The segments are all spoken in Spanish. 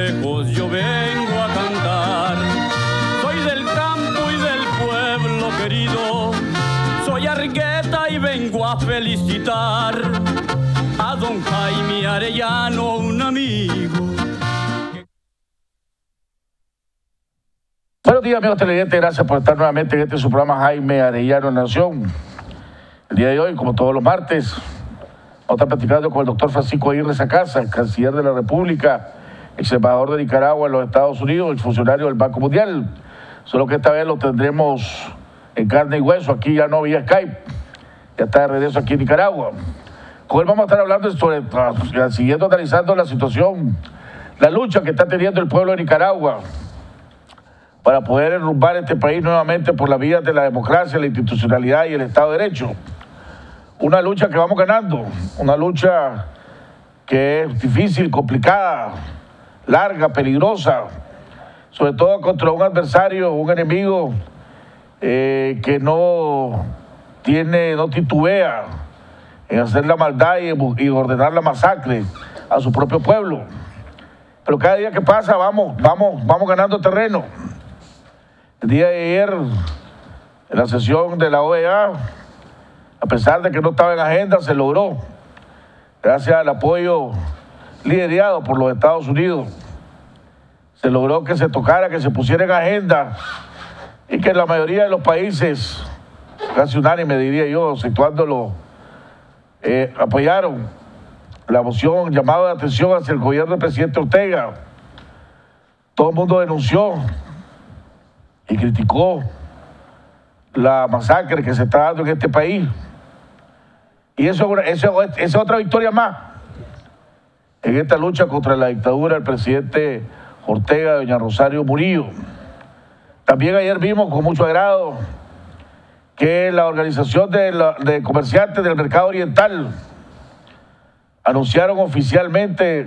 lejos yo vengo a cantar. Soy del campo y del pueblo querido, soy Argueta y vengo a felicitar a don Jaime Arellano, un amigo. Buenos días, amigos televidentes, gracias por estar nuevamente en este su programa Jaime Arellano Nación. El día de hoy, como todos los martes, vamos a estar platicando con el doctor Francisco Aguirre Sacasa, el canciller de la República, ex embajador de Nicaragua en los Estados Unidos, el funcionario del Banco Mundial. Solo que esta vez lo tendremos en carne y hueso, aquí ya no vía Skype, ya está de regreso aquí en Nicaragua. Con él vamos a estar hablando sobre, siguiendo analizando la situación, la lucha que está teniendo el pueblo de Nicaragua para poder enrumbar este país nuevamente por la vía de la democracia, la institucionalidad y el Estado de Derecho. Una lucha que vamos ganando, una lucha que es difícil, complicada, larga, peligrosa, sobre todo contra un adversario, un enemigo que no titubea en hacer la maldad y ordenar la masacre a su propio pueblo. Pero cada día que pasa vamos ganando terreno. El día de ayer, en la sesión de la OEA, a pesar de que no estaba en agenda, se logró, gracias al apoyo liderado por los Estados Unidos, se logró que se tocara, que se pusiera en agenda y que la mayoría de los países, casi unánime diría yo, exceptuándolo, apoyaron la moción llamada de atención hacia el gobierno del presidente Ortega. Todo el mundo denunció y criticó la masacre que se está dando en este país. Y eso es otra victoria más en esta lucha contra la dictadura del presidente Ortega, doña Rosario Murillo. También ayer vimos con mucho agrado que la Organización de Comerciantes del Mercado Oriental anunciaron oficialmente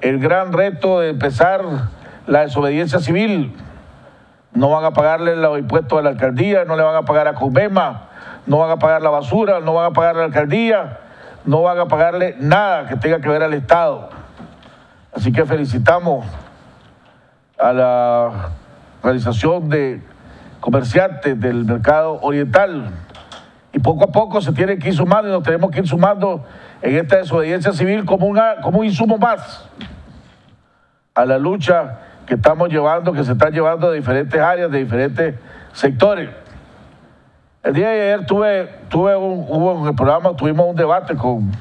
el gran reto de empezar la desobediencia civil. No van a pagarle los impuestos a la alcaldía, no le van a pagar a Convema, no van a pagar la basura, no van a pagar a la alcaldía, no van a pagarle nada que tenga que ver al Estado. Así que felicitamos a la Organización de Comerciantes del Mercado Oriental. Y poco a poco se tienen que ir sumando y nos tenemos que ir sumando en esta desobediencia civil como un insumo más a la lucha que estamos llevando, que se están llevando de diferentes áreas, de diferentes sectores. El día de ayer hubo en el programa, tuvimos un debate con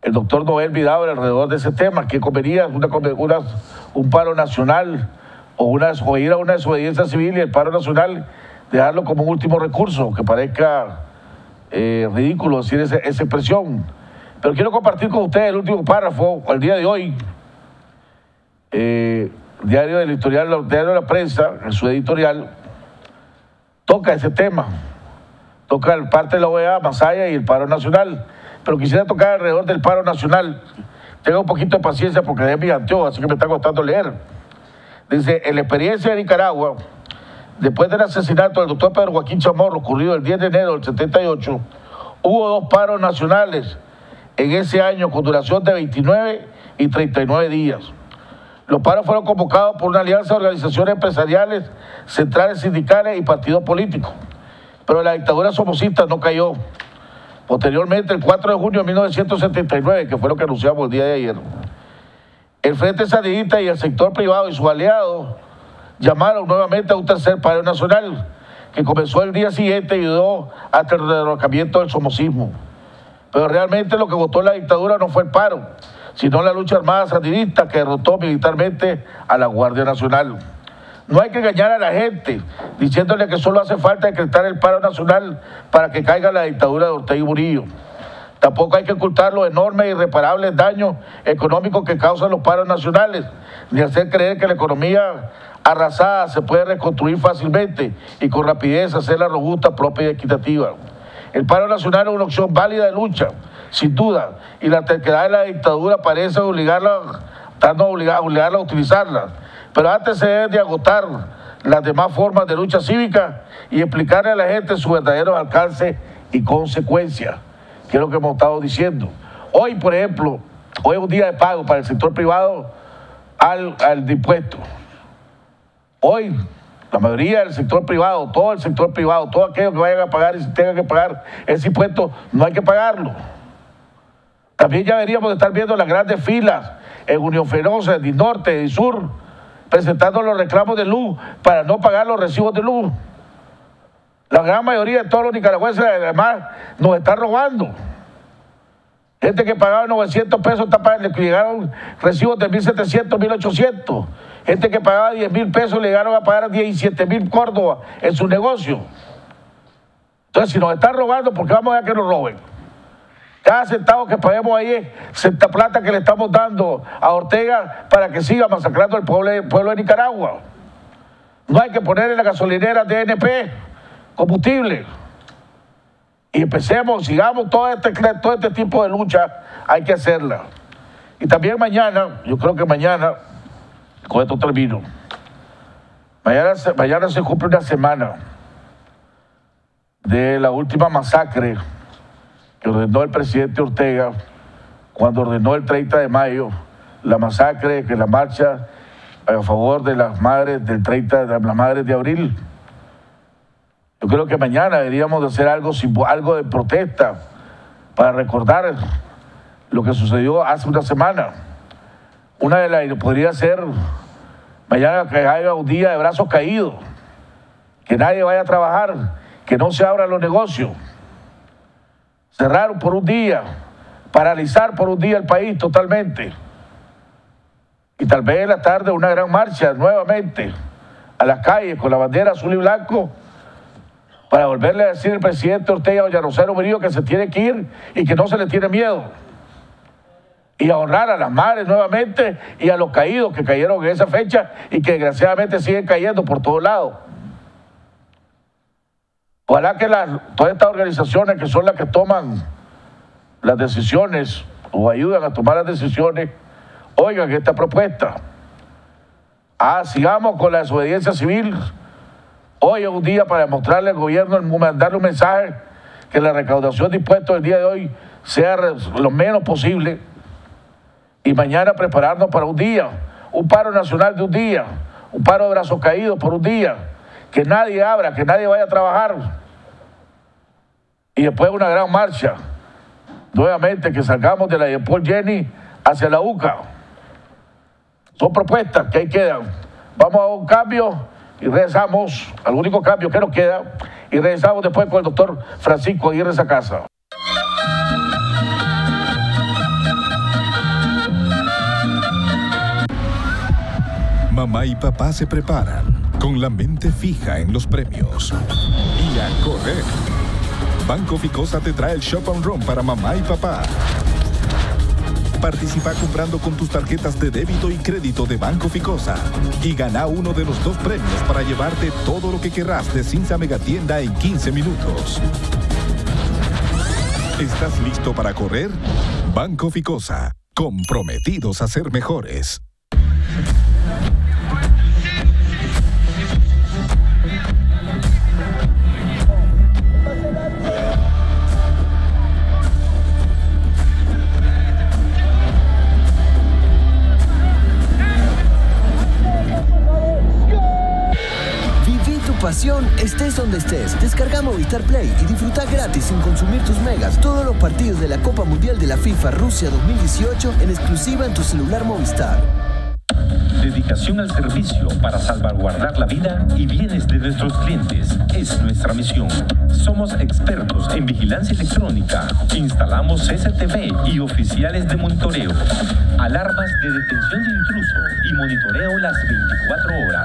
el doctor Noel Vidal alrededor de ese tema, que convenía un paro nacional o ir a una desobediencia civil y el paro nacional dejarlo como un último recurso, que parezca ridículo decir esa expresión. Pero quiero compartir con ustedes el último párrafo, el día de hoy, diario del editorial, diario de la prensa, en su editorial, toca ese tema, toca el parte de la OEA, Masaya y el paro nacional, pero quisiera tocar alrededor del paro nacional. Tenga un poquito de paciencia porque es mi anteojo, así que me está costando leer. Dice, en la experiencia de Nicaragua, después del asesinato del doctor Pedro Joaquín Chamorro, ocurrido el 10 de enero del 78, hubo 2 paros nacionales en ese año con duración de 29 y 39 días. Los paros fueron convocados por una alianza de organizaciones empresariales, centrales sindicales y partidos políticos. Pero la dictadura somocista no cayó. Posteriormente, el 4 de junio de 1979, que fue lo que anunciamos el día de ayer, el Frente Sandinista y el sector privado y sus aliados llamaron nuevamente a un tercer paro nacional, que comenzó el día siguiente y ayudó hasta el derrocamiento del somocismo. Pero realmente lo que votó la dictadura no fue el paro, sino la lucha armada sandinista que derrotó militarmente a la Guardia Nacional. No hay que engañar a la gente diciéndole que solo hace falta decretar el paro nacional para que caiga la dictadura de Ortega y Murillo. Tampoco hay que ocultar los enormes e irreparables daños económicos que causan los paros nacionales, ni hacer creer que la economía arrasada se puede reconstruir fácilmente y con rapidez hacerla robusta, propia y equitativa. El paro nacional es una opción válida de lucha, sin duda, y la terquedad de la dictadura parece obligarla a utilizarla. Pero antes se debe de agotar las demás formas de lucha cívica y explicarle a la gente su verdadero alcance y consecuencias, que es lo que hemos estado diciendo. Hoy, por ejemplo, hoy es un día de pago para el sector privado, al impuesto. Hoy, la mayoría del sector privado, todo el sector privado, todo aquello que vayan a pagar y si tengan que pagar ese impuesto, no hay que pagarlo. También ya deberíamos de estar viendo las grandes filas en Unión Fenosa, en Norte, en Sur, presentando los reclamos de luz para no pagar los recibos de luz. La gran mayoría de todos los nicaragüenses, además, nos están robando. Gente que pagaba 900 pesos, le llegaron recibos de 1.700, 1.800. Gente que pagaba 10.000 pesos, le llegaron a pagar 17.000 Córdoba en su negocio. Entonces, si nos están robando, ¿por qué vamos a dejar que nos roben? Cada centavo que paguemos ahí es plata que le estamos dando a Ortega para que siga masacrando al pueblo de Nicaragua. No hay que poner en la gasolinera DNP combustible. Y empecemos, sigamos todo este tipo de lucha, hay que hacerla. Y también mañana, yo creo que mañana, con esto termino, mañana se cumple una semana de la última masacre que ordenó el presidente Ortega cuando ordenó el 30 de mayo la masacre, que la marcha a favor de las madres del 30 de las madres de abril. Yo creo que mañana deberíamos de hacer algo de protesta para recordar lo que sucedió hace una semana. Una de las podría ser mañana que haya un día de brazos caídos, que nadie vaya a trabajar, que no se abran los negocios, cerrar por un día, paralizar por un día el país totalmente. Y tal vez en la tarde una gran marcha nuevamente a las calles con la bandera azul y blanco para volverle a decir al presidente Ortega y a Rosero Murillo que se tiene que ir y que no se le tiene miedo. Y a honrar a las madres nuevamente y a los caídos que cayeron en esa fecha y que desgraciadamente siguen cayendo por todos lados. Ojalá que todas estas organizaciones que son las que toman las decisiones o ayudan a tomar las decisiones, oigan esta propuesta. Sigamos con la desobediencia civil. Hoy es un día para demostrarle al gobierno, mandarle un mensaje que la recaudación de impuestos el día de hoy sea lo menos posible y mañana prepararnos para un día, un paro nacional de un día, un paro de brazos caídos por un día, que nadie abra, que nadie vaya a trabajar y después una gran marcha, nuevamente que salgamos de la de Paul Jenny hacia la UCA. Son propuestas que ahí quedan. Vamos a un cambio y regresamos al único cambio que nos queda y regresamos después con el doctor Francisco Aguirre Sacasa. Mamá y papá se preparan con la mente fija en los premios y a correr. Banco Ficosa te trae el Shop and Run para mamá y papá. Participa comprando con tus tarjetas de débito y crédito de Banco Ficosa y gana uno de los 2 premios para llevarte todo lo que querrás de Cinza Megatienda en 15 minutos. ¿Estás listo para correr? Banco Ficosa, comprometidos a ser mejores. Pasión, estés donde estés. Descarga Movistar Play y disfruta gratis sin consumir tus megas todos los partidos de la Copa Mundial de la FIFA Rusia 2018 en exclusiva en tu celular Movistar. Dedicación al servicio para salvaguardar la vida y bienes de nuestros clientes es nuestra misión. Somos expertos en vigilancia electrónica. Instalamos CCTV y oficiales de monitoreo, alarmas de detención de intruso y monitoreo las 24 horas.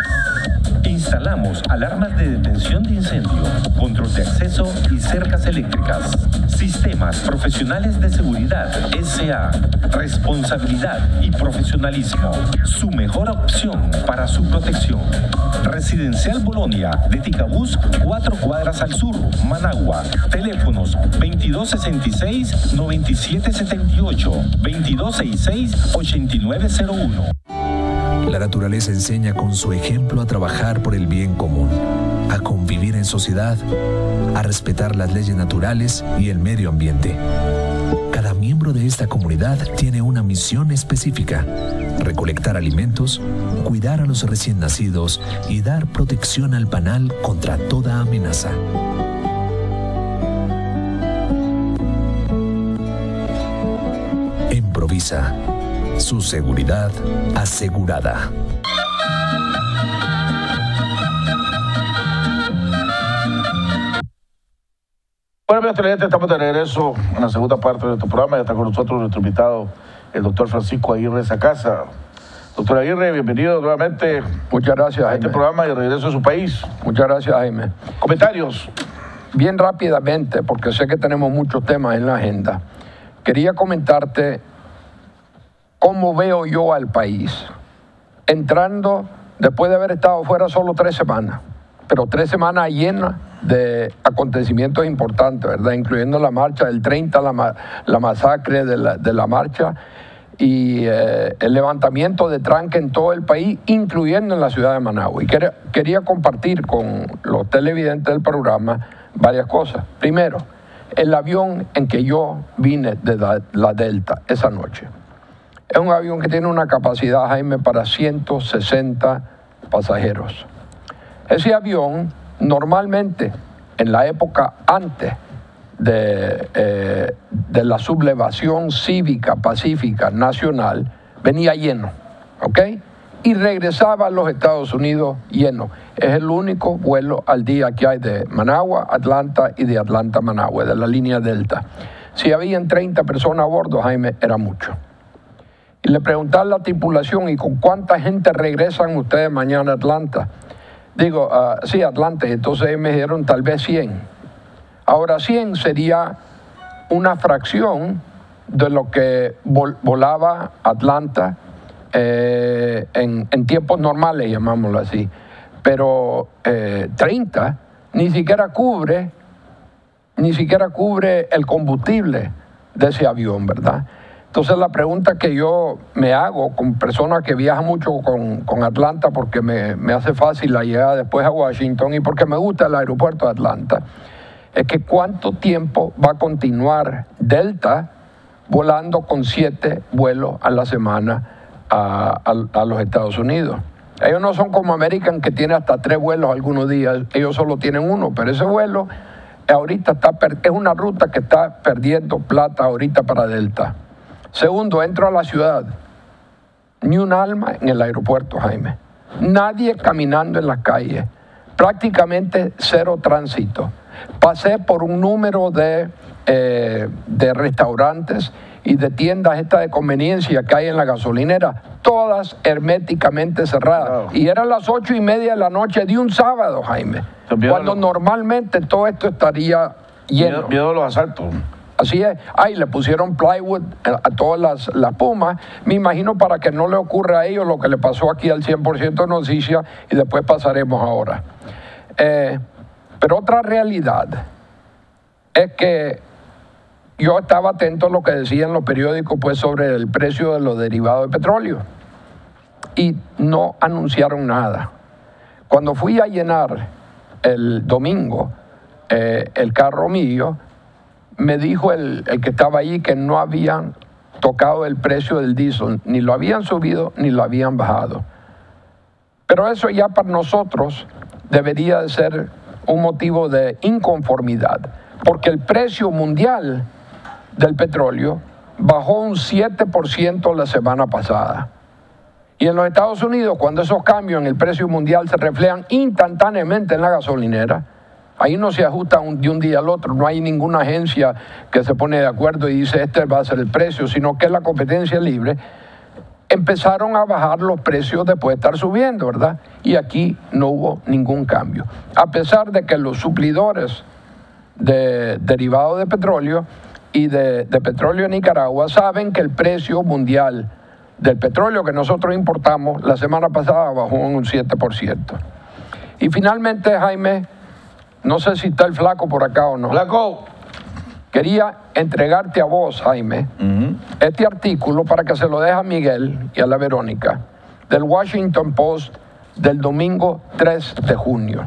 Instalamos alarmas de detención de incendio, control de acceso y cercas eléctricas. Sistemas profesionales de seguridad SA. Responsabilidad y profesionalismo. Su mejor opción para su protección. Residencial Bolonia de Ticabús, 4 cuadras al sur, Managua. Teléfonos 2266-9778, 2266-8901. La naturaleza enseña con su ejemplo a trabajar por el bien común, a convivir en sociedad, a respetar las leyes naturales y el medio ambiente. Cada miembro de esta comunidad tiene una misión específica: recolectar alimentos, cuidar a los recién nacidos y dar protección al panal contra toda amenaza. En Provisa, su seguridad asegurada. Bueno, amigos televidentes, estamos de regreso en la segunda parte de nuestro programa. Ya está con nosotros nuestro invitado, el doctor Francisco Aguirre Sacasa. Doctor Aguirre, bienvenido nuevamente. Muchas gracias, a este programa y de regreso a su país. Muchas gracias, Jaime. Comentarios. Bien rápidamente, porque sé que tenemos muchos temas en la agenda. Quería comentarte cómo veo yo al país. Entrando, después de haber estado fuera solo 3 semanas, pero 3 semanas llenas de acontecimientos importantes, ¿verdad? Incluyendo la marcha del 30, la masacre de la marcha y el levantamiento de tranque en todo el país, incluyendo en la ciudad de Managua. Y quería compartir con los televidentes del programa varias cosas. Primero, el avión en que yo vine de la Delta esa noche. Es un avión que tiene una capacidad, Jaime, para 160 pasajeros. Ese avión, normalmente, en la época antes de la sublevación cívica, pacífica, nacional, venía lleno, ¿ok? Y regresaba a los Estados Unidos lleno. Es el único vuelo al día que hay de Managua, Atlanta y de Atlanta a Managua, de la línea Delta. Si habían 30 personas a bordo, Jaime, era mucho. Y le pregunté a la tripulación, ¿y con cuánta gente regresan ustedes mañana a Atlanta? Digo, sí, Atlanta. Entonces me dijeron tal vez 100. Ahora 100 sería una fracción de lo que volaba Atlanta en tiempos normales, llamámoslo así. Pero 30 ni siquiera cubre el combustible de ese avión, ¿verdad? Entonces la pregunta que yo me hago con personas que viajan mucho con Atlanta, porque me hace fácil la llegada después a Washington y porque me gusta el aeropuerto de Atlanta, es que ¿cuánto tiempo va a continuar Delta volando con 7 vuelos a la semana a los Estados Unidos? Ellos no son como American, que tiene hasta 3 vuelos algunos días, ellos solo tienen 1, pero ese vuelo ahorita es una ruta que está perdiendo plata ahorita para Delta. Segundo, entro a la ciudad, ni un alma en el aeropuerto, Jaime. Nadie caminando en las calles, prácticamente 0 tránsito. Pasé por un número de restaurantes y de tiendas estas de conveniencia que hay en la gasolinera, todas herméticamente cerradas. Wow. Y eran las 8:30 de la noche de un sábado, Jaime, cuando normalmente todo esto estaría lleno. Miedo a los asaltos. Así es. Ahí le pusieron plywood a todas las pumas. Me imagino para que no le ocurra a ellos lo que le pasó aquí al 100% de Noticias, y después pasaremos ahora. Pero otra realidad es que yo estaba atento a lo que decían los periódicos pues, sobre el precio de los derivados de petróleo. Y no anunciaron nada. Cuando fui a llenar el domingo el carro mío, me dijo el que estaba allí que no habían tocado el precio del diésel, ni lo habían subido ni lo habían bajado. Pero eso ya para nosotros debería de ser un motivo de inconformidad, porque el precio mundial del petróleo bajó un 7% la semana pasada. Y en los Estados Unidos, cuando esos cambios en el precio mundial se reflejan instantáneamente en la gasolinera, ahí no se ajusta de un día al otro, no hay ninguna agencia que se pone de acuerdo y dice este va a ser el precio, sino que es la competencia libre. Empezaron a bajar los precios después de estar subiendo, ¿verdad? Y aquí no hubo ningún cambio. A pesar de que los suplidores de derivados de petróleo y de petróleo en Nicaragua saben que el precio mundial del petróleo que nosotros importamos la semana pasada bajó en un 7%. Y finalmente, Jaime, no sé si está el Flaco por acá o no. Flaco. Quería entregarte a vos, Jaime, este artículo para que se lo deje a Miguel y a la Verónica, del Washington Post del domingo 3 de junio.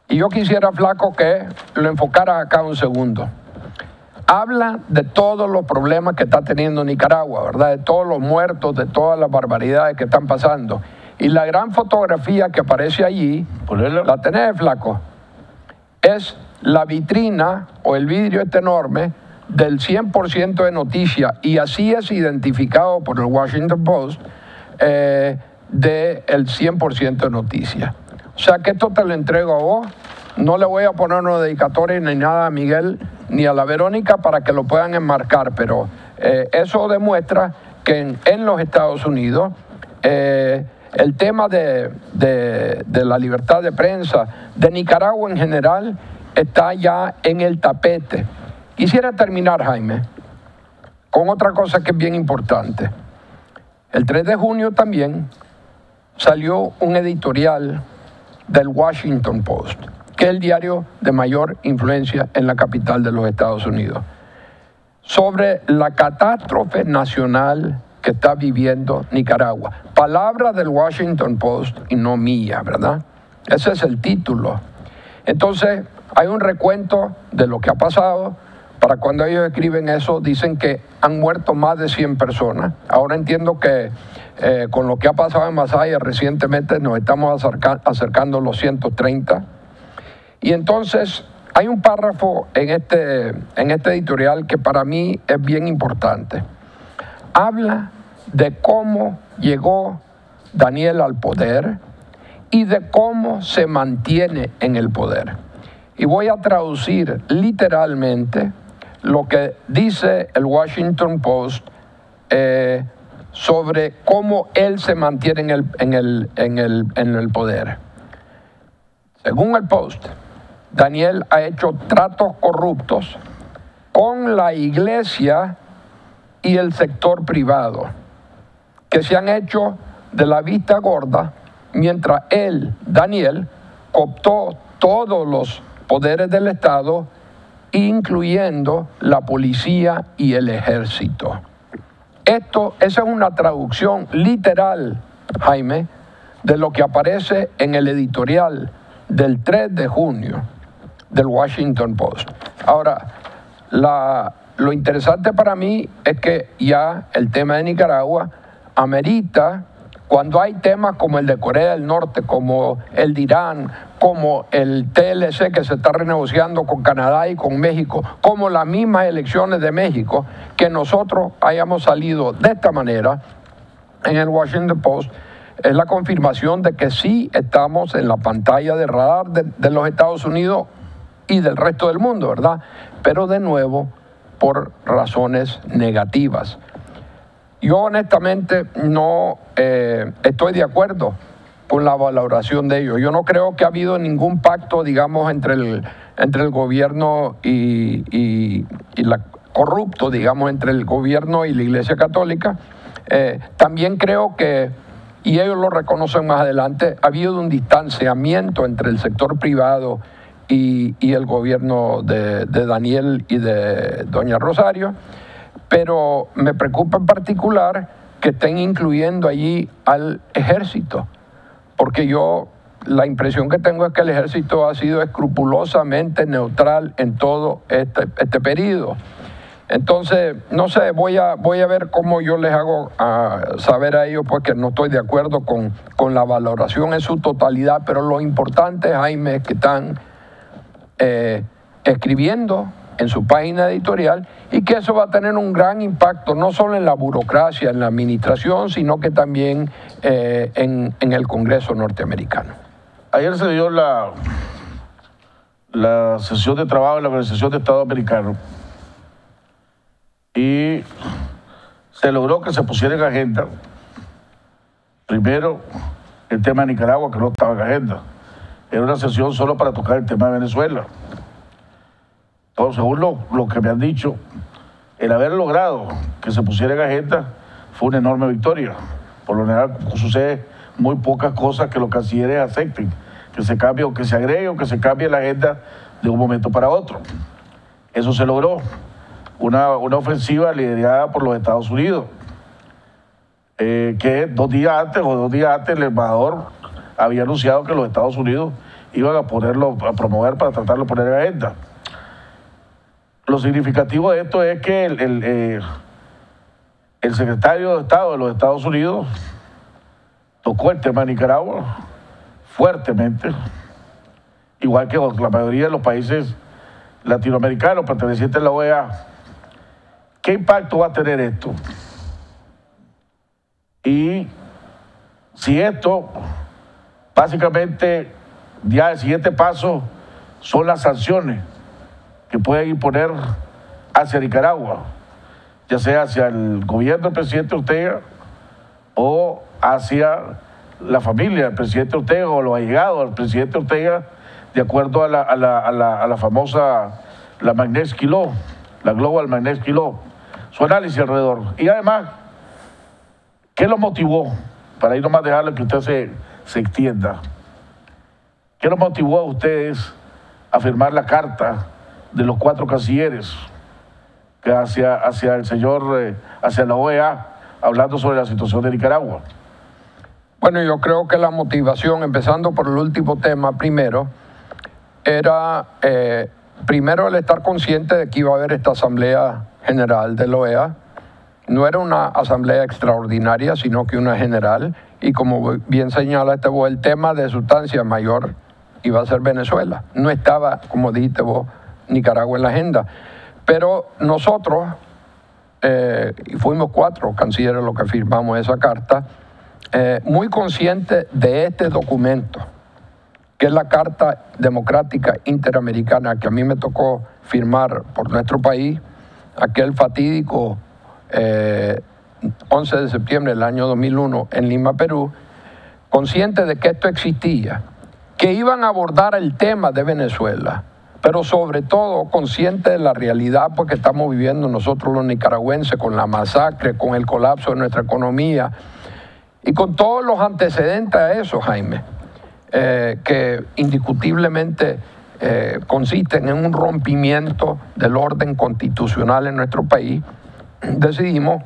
Y yo quisiera, Flaco, que lo enfocara acá un segundo. habla de todos los problemas que está teniendo Nicaragua, ¿verdad? De todos los muertos, de todas las barbaridades que están pasando. Y la gran fotografía que aparece allí, ¿la tenés, flaco? Es la vitrina o el vidrio este enorme del 100% de noticias, y así es identificado por el Washington Post, del 100% de noticias. O sea que esto te lo entrego a vos. No le voy a poner una dedicatoria ni nada a Miguel ni a la Verónica para que lo puedan enmarcar, pero eso demuestra que en los Estados Unidos el tema de la libertad de prensa, de Nicaragua en general, está ya en el tapete. Quisiera terminar, Jaime, con otra cosa que es bien importante. El 3 de junio también salió un editorial del Washington Post, que es el diario de mayor influencia en la capital de los Estados Unidos, sobre la catástrofe nacional que está viviendo Nicaragua. Palabra del Washington Post y no mía, ¿verdad? Ese es el título. Entonces, hay un recuento de lo que ha pasado. Para cuando ellos escriben eso, dicen que han muerto más de 100 personas. Ahora entiendo que con lo que ha pasado en Masaya recientemente nos estamos acercando a los 130. Y entonces hay un párrafo en este editorial que para mí es bien importante. Habla de cómo llegó Daniel al poder y de cómo se mantiene en el poder. Y voy a traducir literalmente lo que dice el Washington Post sobre cómo él se mantiene en el poder. Según el Post, Daniel ha hecho tratos corruptos con la iglesia y el sector privado, que se han hecho de la vista gorda, mientras él, Daniel, cooptó todos los poderes del Estado, incluyendo la policía y el ejército. Esa es una traducción literal, Jaime, de lo que aparece en el editorial del 3 de junio del Washington Post. Ahora, lo interesante para mí es que ya el tema de Nicaragua amerita, cuando hay temas como el de Corea del Norte, como el de Irán, como el TLC que se está renegociando con Canadá y con México, como las mismas elecciones de México, que nosotros hayamos salido de esta manera en el Washington Post, es la confirmación de que sí estamos en la pantalla de radar de los Estados Unidos y del resto del mundo, ¿verdad? Pero de nuevo, por razones negativas. Yo honestamente no estoy de acuerdo con la valoración de ellos. Yo no creo que ha habido ningún pacto, digamos, entre el gobierno y la corrupto, digamos, entre el gobierno y la Iglesia Católica. También creo que, y ellos lo reconocen más adelante, ha habido un distanciamiento entre el sector privado y el gobierno de Daniel y de doña Rosario. Pero me preocupa en particular que estén incluyendo allí al ejército, porque la impresión que tengo es que el ejército ha sido escrupulosamente neutral en todo este periodo. Entonces, no sé, voy a ver cómo yo les hago saber a ellos pues que no estoy de acuerdo con la valoración en su totalidad, pero lo importante, Jaime, es que están escribiendo en su página editorial y que eso va a tener un gran impacto no solo en la burocracia, en la administración, sino que también en el Congreso norteamericano. Ayer se dio la sesión de trabajo de la Organización de Estados Americanos y se logró que se pusiera en agenda primero el tema de Nicaragua, que no estaba en agenda. Era una sesión solo para tocar el tema de Venezuela. Entonces, según lo que me han dicho, el haber logrado que se pusiera en agenda fue una enorme victoria. Por lo general sucede muy pocas cosas que los cancilleres acepten, que se cambie o que se agregue o que se cambie la agenda de un momento para otro. Eso se logró. Una ofensiva liderada por los Estados Unidos, que 2 días antes el embajador había anunciado que los Estados Unidos iban a promover para tratarlo de poner en agenda. lo significativo de esto es que el secretario de Estado de los Estados Unidos tocó el tema de Nicaragua fuertemente, igual que la mayoría de los países latinoamericanos pertenecientes a la OEA. ¿Qué impacto va a tener esto? Y si esto, básicamente, ya el siguiente paso son las sanciones que pueden imponer hacia Nicaragua, ya sea hacia el gobierno del presidente Ortega o hacia la familia del presidente Ortega o los allegados al presidente Ortega, de acuerdo a la famosa, la Magnitsky Law, la Global Magnitsky Law, su análisis alrededor. Y además, ¿qué lo motivó? Para ir nomás dejarle que usted se extienda. ¿Qué lo motivó a ustedes a firmar la carta de los 4 cancilleres que hacia el señor, hacia la OEA, hablando sobre la situación de Nicaragua? Bueno, yo creo que la motivación, empezando por el último tema primero, era primero el estar consciente de que iba a haber esta Asamblea General de la OEA. No era una asamblea extraordinaria, sino que una general, y como bien señala vos, el tema de sustancia mayor iba a ser Venezuela. No estaba, como dijiste vos, Nicaragua en la agenda. Pero nosotros, y fuimos 4 cancilleres los que firmamos esa carta, muy conscientes de este documento, que es la Carta Democrática Interamericana, que a mí me tocó firmar por nuestro país, aquel fatídico 11 de septiembre del año 2001 en Lima, Perú, consciente de que esto existía, que iban a abordar el tema de Venezuela, pero sobre todo consciente de la realidad porque estamos viviendo nosotros los nicaragüenses, con la masacre, con el colapso de nuestra economía y con todos los antecedentes a eso, Jaime, que indiscutiblemente consisten en un rompimiento del orden constitucional en nuestro país. Decidimos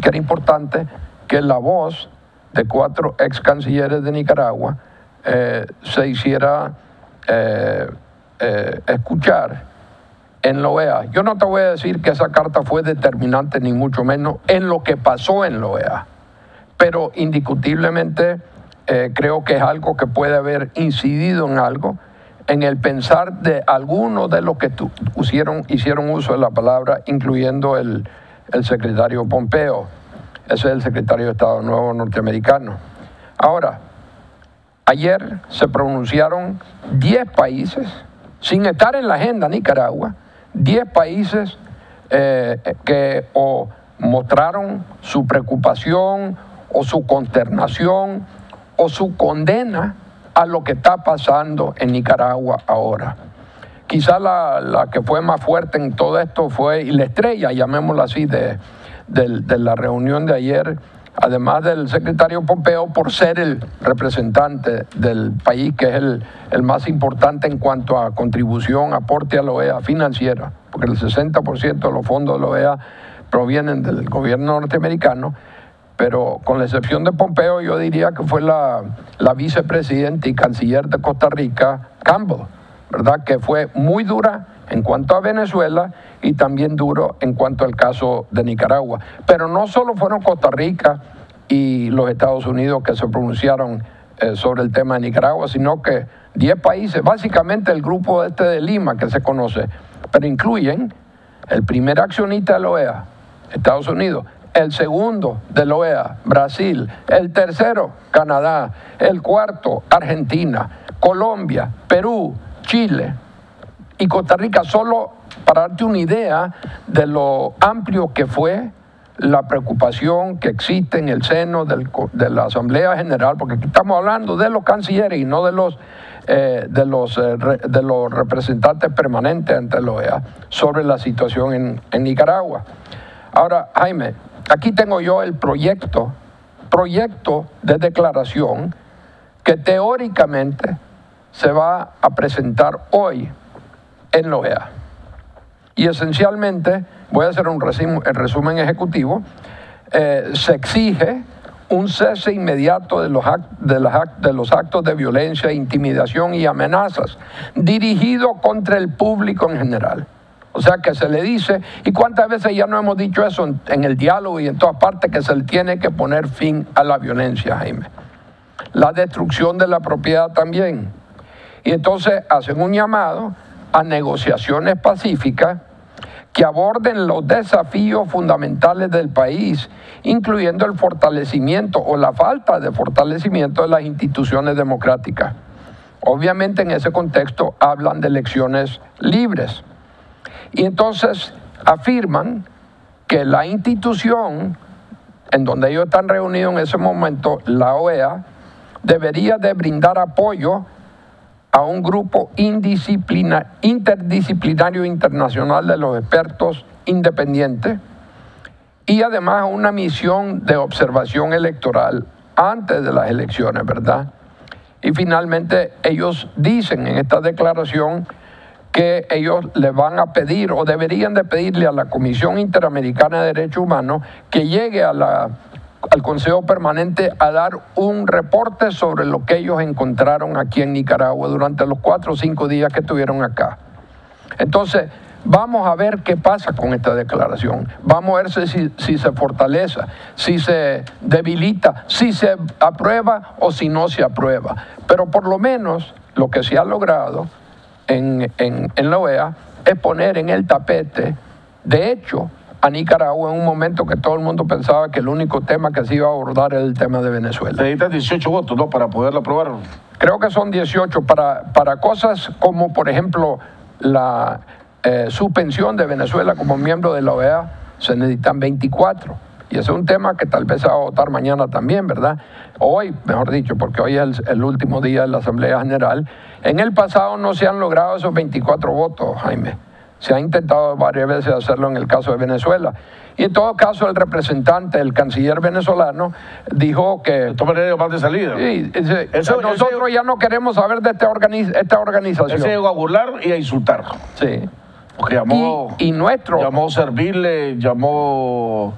que era importante que la voz de 4 ex cancilleres de Nicaragua se hiciera escuchar en la OEA. Yo no te voy a decir que esa carta fue determinante, ni mucho menos, en lo que pasó en la OEA, pero indiscutiblemente creo que es algo que puede haber incidido en algo, en el pensar de algunos de los que hicieron uso de la palabra, incluyendo el secretario Pompeo. Ese es el secretario de Estado nuevo norteamericano. Ahora, ayer se pronunciaron 10 países, sin estar en la agenda Nicaragua, 10 países que o mostraron su preocupación o su consternación o su condena a lo que está pasando en Nicaragua ahora. Quizá la que fue más fuerte en todo esto fue, y la estrella, llamémosla así, de la reunión de ayer, además del secretario Pompeo, por ser el representante del país, que es el más importante en cuanto a contribución, aporte a la OEA financiera, porque el 60% de los fondos de la OEA provienen del gobierno norteamericano, pero con la excepción de Pompeo, yo diría que fue la vicepresidenta y canciller de Costa Rica, Campbell, ¿verdad? Que fue muy dura en cuanto a Venezuela y también duro en cuanto al caso de Nicaragua. Pero no solo fueron Costa Rica y los Estados Unidos que se pronunciaron sobre el tema de Nicaragua, sino que 10 países, básicamente el grupo de Lima que se conoce, pero incluyen el primer accionista de la OEA, Estados Unidos, el segundo de la OEA, Brasil, el tercero, Canadá, el cuarto, Argentina, Colombia, Perú, Chile y Costa Rica, solo para darte una idea de lo amplio que fue la preocupación que existe en el seno de la Asamblea General, porque aquí estamos hablando de los cancilleres y no de los representantes permanentes ante la OEA, sobre la situación en Nicaragua. Ahora, Jaime, aquí tengo yo el proyecto de declaración que teóricamente se va a presentar hoy en la OEA. Y esencialmente, voy a hacer un resumen ejecutivo, se exige un cese inmediato de los actos de violencia, intimidación y amenazas dirigidos contra el público en general. O sea que se le dice, y cuántas veces ya no hemos dicho eso en el diálogo y en todas partes, que se le tiene que poner fin a la violencia, Jaime. La destrucción de la propiedad también. Y entonces hacen un llamado a negociaciones pacíficas que aborden los desafíos fundamentales del país, incluyendo el fortalecimiento o la falta de fortalecimiento de las instituciones democráticas. Obviamente en ese contexto hablan de elecciones libres. Y entonces afirman que la institución en donde ellos están reunidos en ese momento, la OEA, debería de brindar apoyo a un grupo interdisciplinario internacional de los expertos independientes y además a una misión de observación electoral antes de las elecciones, ¿verdad? Y finalmente ellos dicen en esta declaración que ellos le van a pedir o deberían de pedirle a la Comisión Interamericana de Derechos Humanos que llegue al Consejo Permanente a dar un reporte sobre lo que ellos encontraron aquí en Nicaragua durante los 4 o 5 días que estuvieron acá. Entonces, vamos a ver qué pasa con esta declaración. Vamos a ver si se fortalece, si se debilita, si se aprueba o si no se aprueba. Pero por lo menos lo que se ha logrado en la OEA es poner en el tapete, de hecho, a Nicaragua en un momento que todo el mundo pensaba que el único tema que se iba a abordar era el tema de Venezuela. Necesitan 18 votos, ¿no?, para poderlo aprobar. Creo que son 18 para cosas como, por ejemplo, la suspensión de Venezuela como miembro de la OEA, se necesitan 24. Y ese es un tema que tal vez se va a votar mañana también, ¿verdad? Hoy, mejor dicho, porque hoy es el último día de la Asamblea General. En el pasado no se han logrado esos 24 votos, Jaime. Se ha intentado varias veces hacerlo en el caso de Venezuela. Y en todo caso, el representante, el canciller venezolano, dijo que... De todas maneras, van de salida. Sí, nosotros ya no queremos saber de esta organización. Él se llegó a burlar y a insultar. Sí. Porque llamó... Y nuestro... Llamó Servile, llamó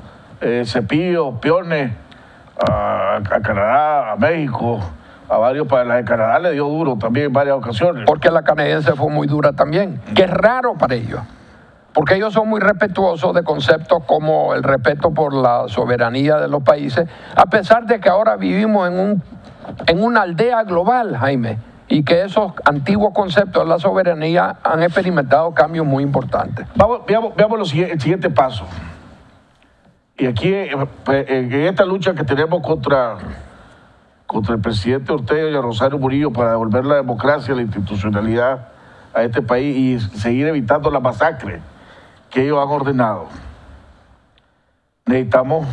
Cepillo, Piones, a Canadá, a México, a varios países. La de Canadá le dio duro también en varias ocasiones. Porque la canadiense fue muy dura también, que es raro para ellos. Porque ellos son muy respetuosos de conceptos como el respeto por la soberanía de los países, a pesar de que ahora vivimos en una aldea global, Jaime, y que esos antiguos conceptos de la soberanía han experimentado cambios muy importantes. Veamos el siguiente paso. Y aquí, en esta lucha que tenemos contra el presidente Ortega y a Rosario Murillo para devolver la democracia y la institucionalidad a este país y seguir evitando la masacre que ellos han ordenado, necesitamos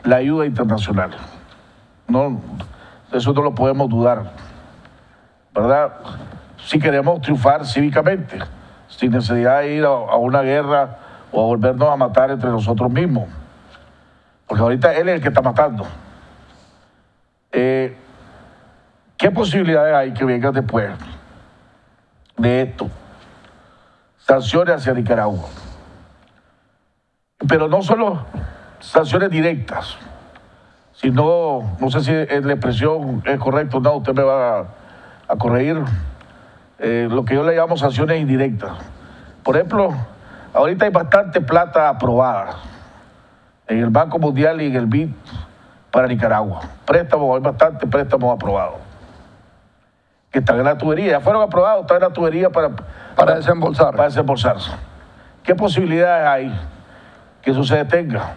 la ayuda internacional. No, eso no lo podemos dudar, ¿verdad? Si queremos triunfar cívicamente, sin necesidad de ir a una guerra o a volvernos a matar entre nosotros mismos, porque ahorita él es el que está matando. ¿Qué posibilidades hay que vengan después de esto? Sanciones hacia Nicaragua. Pero no solo sanciones directas, sino, no sé si la expresión es correcta o no, usted me va a corregir, lo que yo le llamo sanciones indirectas. Por ejemplo, ahorita hay bastante plata aprobada en el Banco Mundial y en el BID para Nicaragua. Préstamos, hay bastante préstamos aprobados, que están en la tubería, ya fueron aprobados, están en la tubería para desembolsar. Para desembolsarse. ¿Qué posibilidades hay que eso se detenga,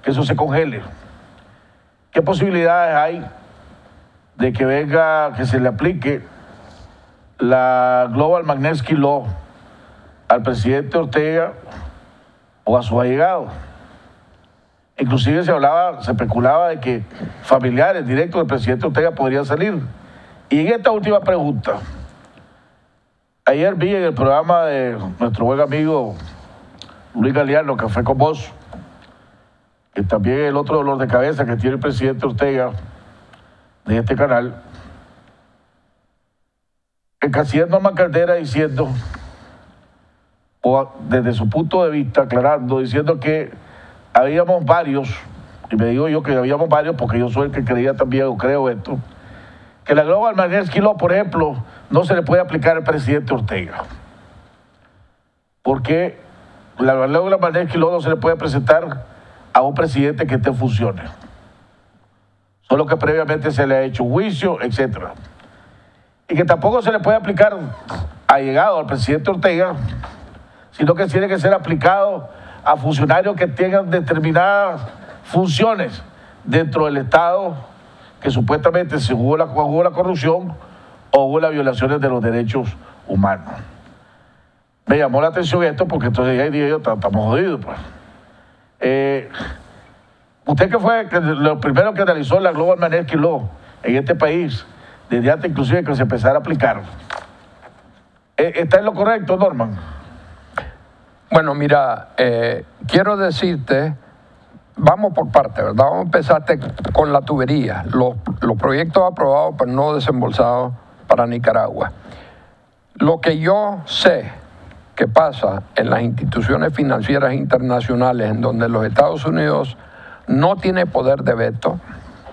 que eso se congele? ¿Qué posibilidades hay de que venga, que se le aplique la Global Magnitsky Law al presidente Ortega o a sus allegados? Inclusive se especulaba de que familiares directos del presidente Ortega podrían salir. Y en esta última pregunta, ayer vi en el programa de nuestro buen amigo Luis Galeano, Café con Vos, que también es el otro dolor de cabeza que tiene el presidente Ortega de este canal, el canciller Norman Caldera diciendo, o desde su punto de vista, aclarando, diciendo que habíamos varios, y me digo yo que habíamos varios porque yo soy el que creía también, o creo esto, que la Global Magnitsky Law, por ejemplo, no se le puede aplicar al presidente Ortega, porque la ley Magnitsky no se le puede presentar a un presidente que esté en funciones. Solo que previamente se le ha hecho un juicio, etc. Y que tampoco se le puede aplicar allegado al presidente Ortega, sino que tiene que ser aplicado a funcionarios que tengan determinadas funciones dentro del Estado, que supuestamente se hubo la corrupción o hubo las violaciones de los derechos humanos. Me llamó la atención esto porque entonces ya dije yo, estamos jodidos, pues. Usted que fue lo primero que analizó la Global Magnitsky Law en este país, desde antes inclusive que se empezara a aplicar, ¿está en lo correcto, Norman? Bueno, mira, quiero decirte, vamos por partes, ¿verdad? Vamos a empezar con la tubería, los proyectos aprobados pero no desembolsados para Nicaragua. Lo que yo sé que pasa en las instituciones financieras internacionales, en donde los Estados Unidos no tiene poder de veto,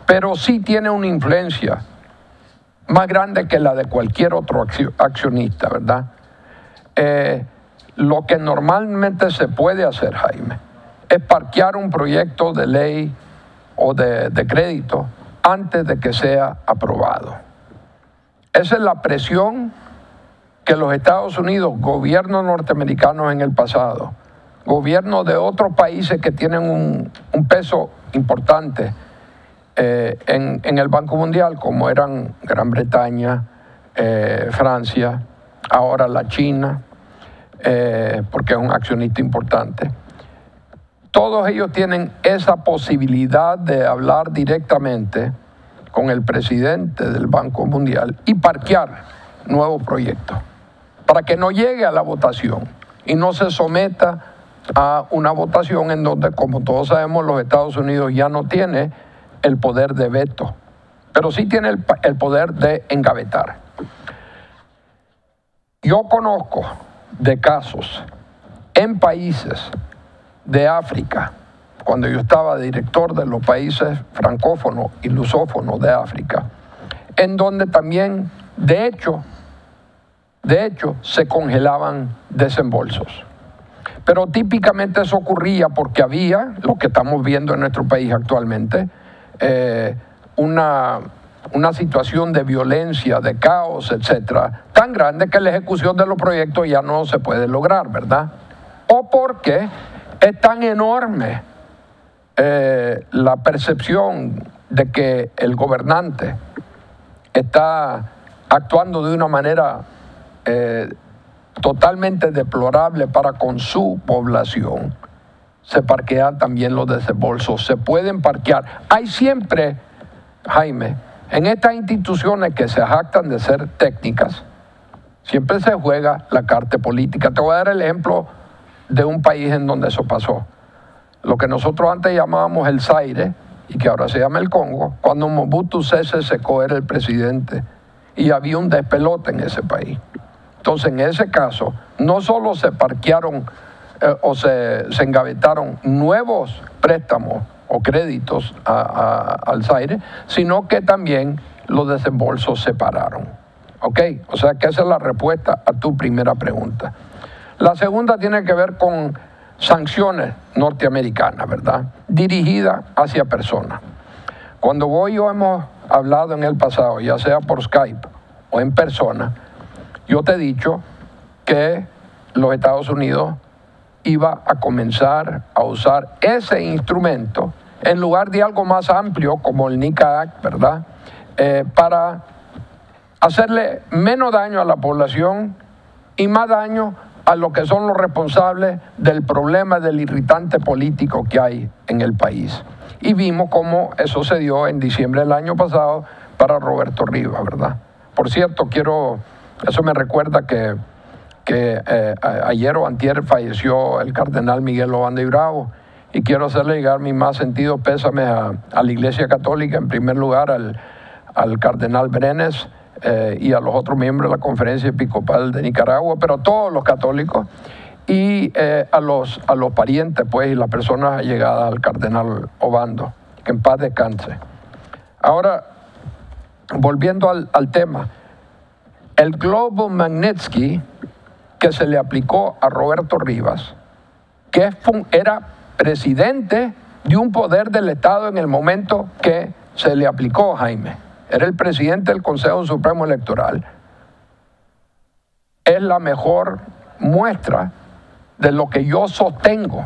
pero sí tiene una influencia más grande que la de cualquier otro accionista, ¿verdad? Lo que normalmente se puede hacer, Jaime, es parquear un proyecto de ley o de crédito antes de que sea aprobado. Esa es la presión que los Estados Unidos, gobiernos norteamericanos en el pasado, gobiernos de otros países que tienen un peso importante en el Banco Mundial, como eran Gran Bretaña, Francia, ahora la China, porque es un accionista importante. Todos ellos tienen esa posibilidad de hablar directamente con el presidente del Banco Mundial y parquear nuevos proyectos para que no llegue a la votación y no se someta a una votación en donde, como todos sabemos, los Estados Unidos ya no tiene el poder de veto, pero sí tiene el poder de engavetar. Yo conozco de casos en países de África, cuando yo estaba director de los países francófonos y lusófonos de África, en donde también, de hecho, se congelaban desembolsos. Pero típicamente eso ocurría porque había, lo que estamos viendo en nuestro país actualmente, una situación de violencia, de caos, etcétera, tan grande que la ejecución de los proyectos ya no se puede lograr, ¿verdad? O porque es tan enorme la percepción de que el gobernante está actuando de una manera totalmente deplorable para con su población, se parquean también los desembolsos, se pueden parquear. Hay siempre, Jaime, en estas instituciones que se jactan de ser técnicas, siempre se juega la carta política. Te voy a dar el ejemplo de un país en donde eso pasó. Lo que nosotros antes llamábamos el Zaire, y que ahora se llama el Congo, cuando Mobutu Sese Seko era el presidente, y había un despelote en ese país. Entonces, en ese caso, no solo se parquearon o se engavetaron nuevos préstamos o créditos al Zaire, sino que también los desembolsos se pararon. ¿Ok? O sea que esa es la respuesta a tu primera pregunta. La segunda tiene que ver con sanciones norteamericanas, ¿verdad? Dirigidas hacia personas. Cuando vos y yo hemos hablado en el pasado, ya sea por Skype o en persona, yo te he dicho que los Estados Unidos iba a comenzar a usar ese instrumento en lugar de algo más amplio como el NICA Act, ¿verdad? Para hacerle menos daño a la población y más daño a lo que son los responsables del problema del irritante político que hay en el país. Y vimos cómo eso se dio en diciembre del año pasado para Roberto Rivas, ¿verdad? Por cierto, eso me recuerda que ayer o antier falleció el cardenal Miguel Obando y Bravo, y quiero hacerle llegar mi más sentido pésame a la Iglesia Católica, en primer lugar al cardenal Brenes y a los otros miembros de la Conferencia Episcopal de Nicaragua, pero a todos los católicos, y a los parientes, pues, y las personas allegadas al cardenal Obando, que en paz descanse. Ahora, volviendo al tema, el Global Magnitsky que se le aplicó a Roberto Rivas que era presidente de un poder del Estado en el momento que se le aplicó, Jaime. Era el presidente del Consejo Supremo Electoral. Es la mejor muestra de lo que yo sostengo.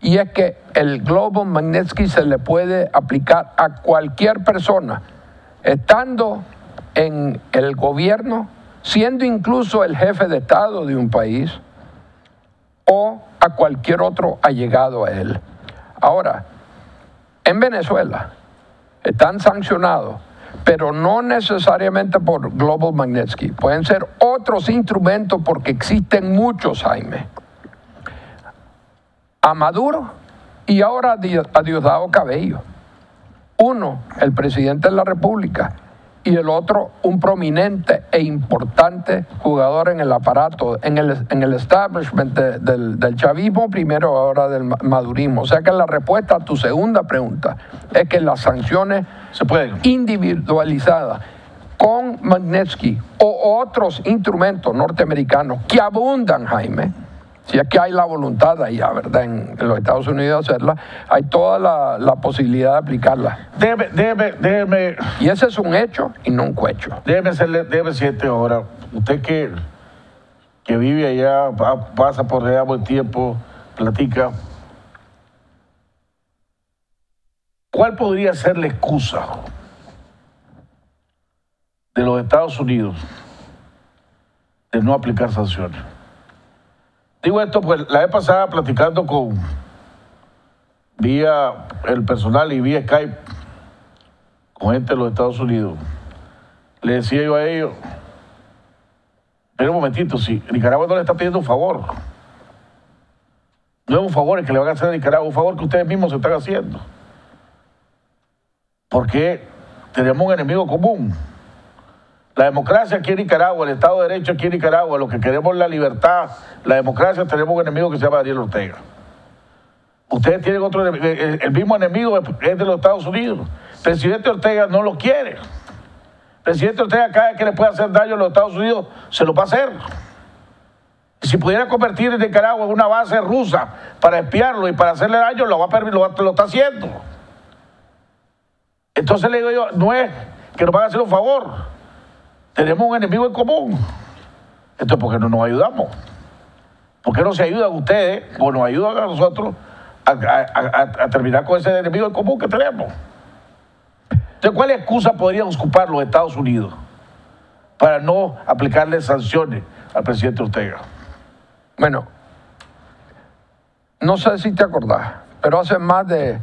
Y es que el Global Magnitsky se le puede aplicar a cualquier persona, estando en el gobierno, siendo incluso el jefe de Estado de un país, o a cualquier otro allegado a él. Ahora, en Venezuela están sancionados, pero no necesariamente por Global Magnitsky. Pueden ser otros instrumentos porque existen muchos, Jaime. A Maduro y ahora a Diosdado Cabello. Uno, el presidente de la República, y el otro, un prominente e importante jugador en el aparato, en el establishment del chavismo primero, ahora del madurismo. O sea que la respuesta a tu segunda pregunta es que las sanciones se pueden individualizadas con Magnitsky o otros instrumentos norteamericanos que abundan, Jaime, si es que hay la voluntad allá, ¿verdad? En los Estados Unidos de hacerla, hay toda la posibilidad de aplicarla. Déjeme. Y ese es un hecho y no un cuecho. Déjeme decirte ahora, usted que vive allá, pasa por allá buen tiempo, platica. ¿Cuál podría ser la excusa de los Estados Unidos de no aplicar sanciones? Digo esto pues la vez pasada platicando vía el personal y vía Skype con gente de los Estados Unidos, le decía yo a ellos, pero un momentito, si Nicaragua no le está pidiendo un favor, no es un favor el que le van a hacer a Nicaragua, es un favor que ustedes mismos se están haciendo, porque tenemos un enemigo común. La democracia aquí en Nicaragua, el Estado de Derecho aquí en Nicaragua, los que queremos la libertad, la democracia, tenemos un enemigo que se llama Daniel Ortega. Ustedes tienen otro enemigo, el mismo enemigo es de los Estados Unidos. El presidente Ortega no lo quiere. El presidente Ortega cada vez que le puede hacer daño a los Estados Unidos, se lo va a hacer. Y si pudiera convertir en Nicaragua en una base rusa para espiarlo y para hacerle daño, lo está haciendo. Entonces le digo yo, no es que nos van a hacer un favor. Tenemos un enemigo en común. Entonces, ¿por qué no nos ayudamos? ¿Por qué no se ayudan ustedes o nos ayudan a nosotros a terminar con ese enemigo en común que tenemos? Entonces, ¿cuál excusa podrían ocupar los Estados Unidos para no aplicarle sanciones al presidente Ortega? Bueno, no sé si te acordás, pero hace más de...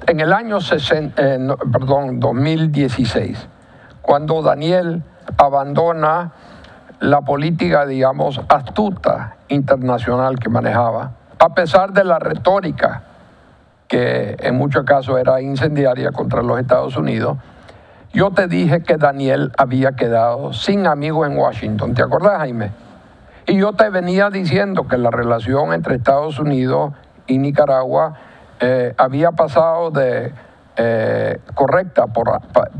en el año 2016, cuando Daniel abandona la política, digamos, astuta internacional que manejaba, a pesar de la retórica que en muchos casos era incendiaria contra los Estados Unidos, yo te dije que Daniel había quedado sin amigos en Washington. ¿Te acordás, Jaime? Y yo te venía diciendo que la relación entre Estados Unidos y Nicaragua había pasado de correcta,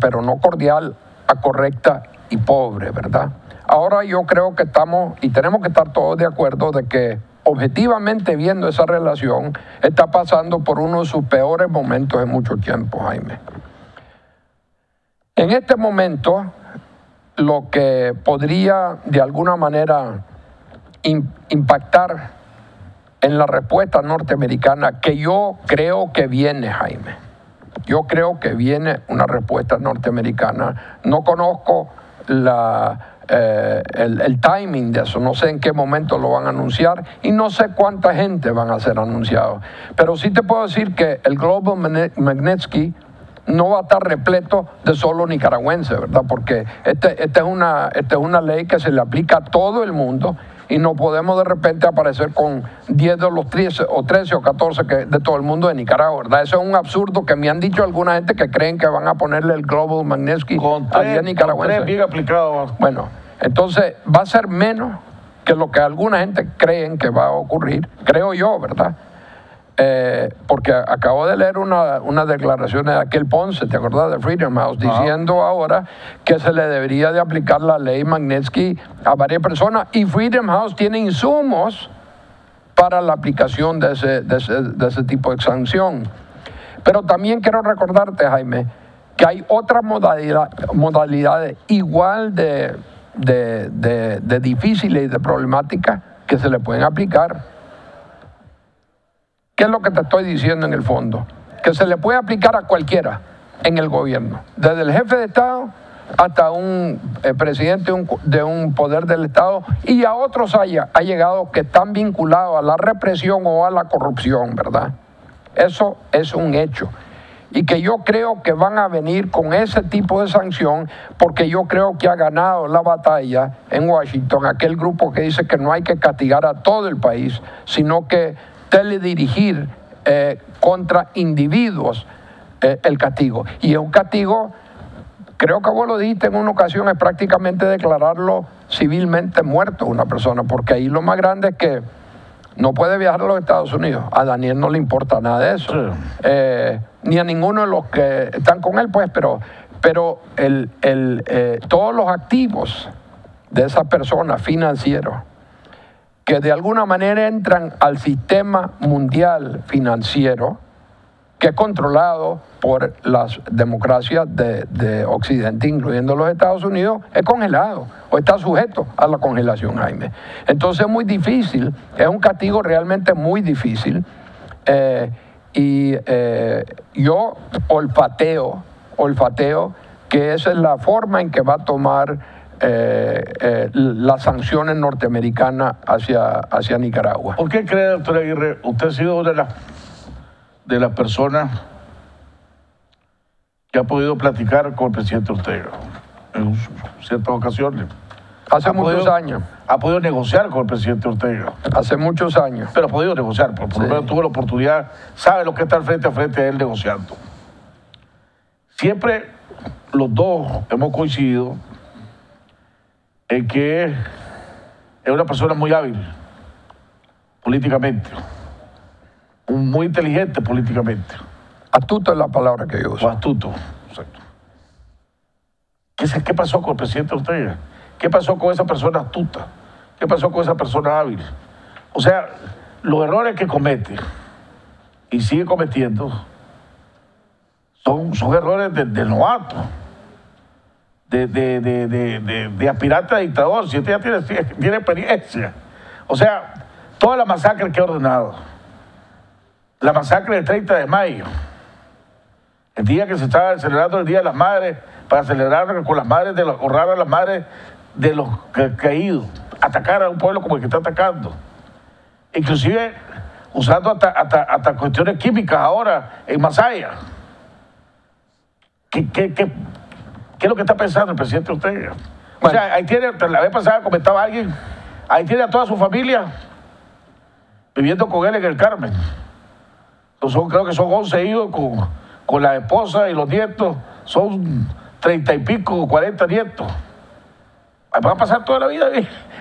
pero no cordial, a correcta y pobre, ¿verdad? Ahora yo creo que estamos, y tenemos que estar todos de acuerdo de que objetivamente viendo esa relación, está pasando por uno de sus peores momentos en mucho tiempo, Jaime. En este momento, lo que podría de alguna manera impactar en la respuesta norteamericana, que yo creo que viene, Jaime. Yo creo que viene una respuesta norteamericana. No conozco el timing de eso, no sé en qué momento lo van a anunciar y no sé cuánta gente van a ser anunciados. Pero sí te puedo decir que el Global Magnitsky no va a estar repleto de solo nicaragüenses, ¿verdad? Porque esta es una ley que se le aplica a todo el mundo y no podemos de repente aparecer con 10 de los 13 o 14 de todo el mundo de Nicaragua, ¿verdad? Eso es un absurdo que me han dicho alguna gente que creen que van a ponerle el Global Magnitsky a 10 nicaragüenses. Bien aplicado. Bueno, entonces va a ser menos que lo que alguna gente creen que va a ocurrir, creo yo, ¿verdad? Porque acabo de leer una declaración de aquel Ponce, ¿te acordás? De Freedom House, diciendo ahora que se le debería de aplicar la ley Magnitsky a varias personas, y Freedom House tiene insumos para la aplicación de ese tipo de sanción. Pero también quiero recordarte, Jaime, que hay otras modalidades igual de difíciles y de problemáticas que se le pueden aplicar. ¿Qué es lo que te estoy diciendo en el fondo? Que se le puede aplicar a cualquiera en el gobierno, desde el jefe de Estado hasta un presidente de un poder del Estado, y a otros ha llegado que están vinculados a la represión o a la corrupción, ¿verdad? Eso es un hecho. Y que yo creo que van a venir con ese tipo de sanción, porque yo creo que ha ganado la batalla en Washington aquel grupo que dice que no hay que castigar a todo el país, sino que teledirigir contra individuos el castigo. Y es un castigo, creo que vos lo dijiste en una ocasión, es prácticamente declararlo civilmente muerto una persona, porque ahí lo más grande es que no puede viajar a los Estados Unidos. A Daniel no le importa nada de eso. Sí. Ni a ninguno de los que están con él, pues, pero todos los activos de esa persona financieros que de alguna manera entran al sistema mundial financiero, que es controlado por las democracias de Occidente, incluyendo los Estados Unidos, es congelado o está sujeto a la congelación, Jaime. Entonces es muy difícil, es un castigo realmente muy difícil, yo olfateo que esa es la forma en que va a tomar las sanciones norteamericanas hacia Nicaragua. ¿Por qué cree, doctor Aguirre, usted ha sido una de las personas que ha podido platicar con el presidente Ortega en ciertas ocasiones? Hace muchos años. Ha podido negociar con el presidente Ortega. Hace muchos años. Pero ha podido negociar, por lo menos tuvo la oportunidad, sabe lo que está frente a frente a él negociando. Siempre los dos hemos coincidido en que es una persona muy hábil políticamente, muy inteligente políticamente. Astuto es la palabra que yo uso. O astuto, exacto. ¿Qué pasó con el presidente Ortega? ¿Qué pasó con esa persona astuta? ¿Qué pasó con esa persona hábil? O sea, los errores que comete y sigue cometiendo son errores de novato, de aspirante a dictador. Si usted ya tiene experiencia. O sea, toda la masacre que ha ordenado, la masacre del 30 de mayo, el día que se estaba celebrando el Día de las Madres, para celebrar con las madres, honrar a las madres de los caídos, atacar a un pueblo como el que está atacando, inclusive usando hasta cuestiones químicas ahora en Masaya. ¿Qué es lo que está pensando el presidente Ortega? Bueno. O sea, ahí tiene, la vez pasada comentaba alguien, ahí tiene a toda su familia viviendo con él en el Carmen. Creo que son 11 hijos con la esposa y los nietos, son 30 y pico, 40 nietos. Van a pasar toda la vida